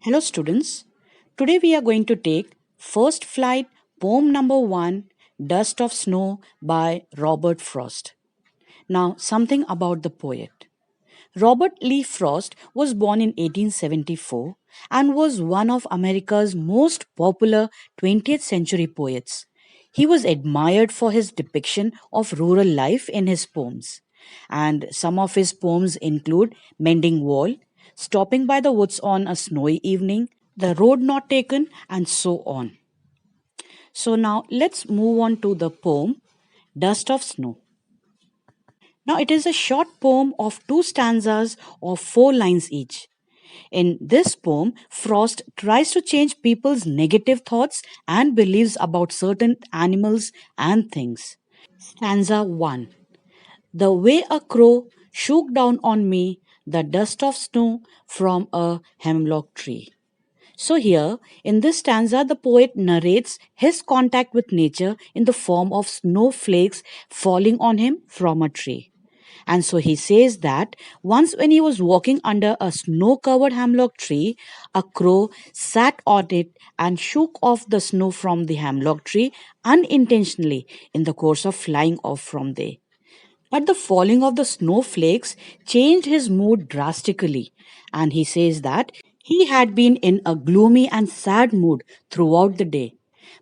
Hello, students. Today we are going to take First Flight, poem number 1, Dust of Snow by Robert Frost. Now, something about the poet. Robert Lee Frost was born in 1874 and was one of America's most popular 20th century poets. He was admired for his depiction of rural life in his poems. And some of his poems include Mending Wall, Stopping by the Woods on a Snowy Evening, The Road Not Taken, and so on. So now let's move on to the poem Dust of Snow. Now, it is a short poem of two stanzas of 4 lines each. In this poem, Frost tries to change people's negative thoughts and beliefs about certain animals and things. Stanza 1. The way a crow shook down on me the dust of snow from a hemlock tree. So, here in this stanza, the poet narrates his contact with nature in the form of snowflakes falling on him from a tree. And so he says that once, when he was walking under a snow covered hemlock tree, a crow sat on it and shook off the snow from the hemlock tree unintentionally in the course of flying off from there. But the falling of the snowflakes changed his mood drastically, and he says that he had been in a gloomy and sad mood throughout the day.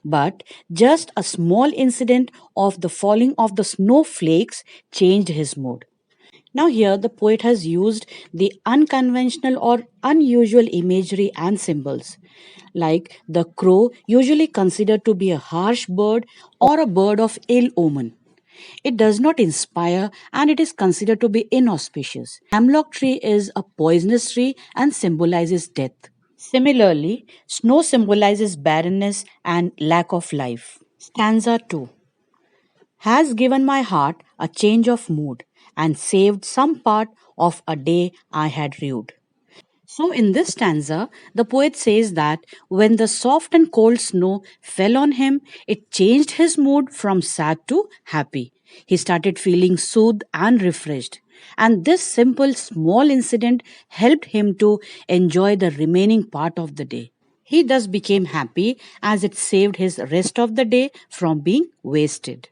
But just a small incident of the falling of the snowflakes changed his mood. Now, here the poet has used the unconventional or unusual imagery and symbols, like the crow, usually considered to be a harsh bird or a bird of ill omen. It does not inspire and it is considered to be inauspicious. Hemlock tree is a poisonous tree and symbolizes death. Similarly, snow symbolizes barrenness and lack of life. Stanza 2 has given my heart a change of mood and saved some part of a day I had rued. So, in this stanza, the poet says that when the soft and cold snow fell on him, it changed his mood from sad to happy. He started feeling soothed and refreshed. And this simple, small incident helped him to enjoy the remaining part of the day. He thus became happy as it saved his rest of the day from being wasted.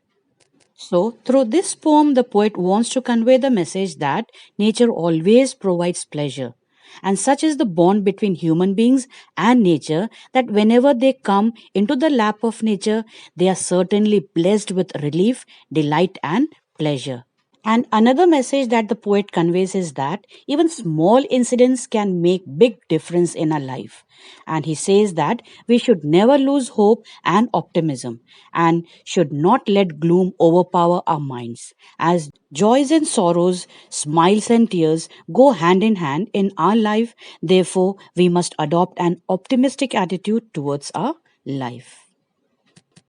So, through this poem, the poet wants to convey the message that nature always provides pleasure. And such is the bond between human beings and nature that whenever they come into the lap of nature, they are certainly blessed with relief, delight, and pleasure. And another message that the poet conveys is that even small incidents can make big difference in our life. And he says that we should never lose hope and optimism and should not let gloom overpower our minds. As joys and sorrows, smiles and tears go hand in hand in our life, therefore we must adopt an optimistic attitude towards our life.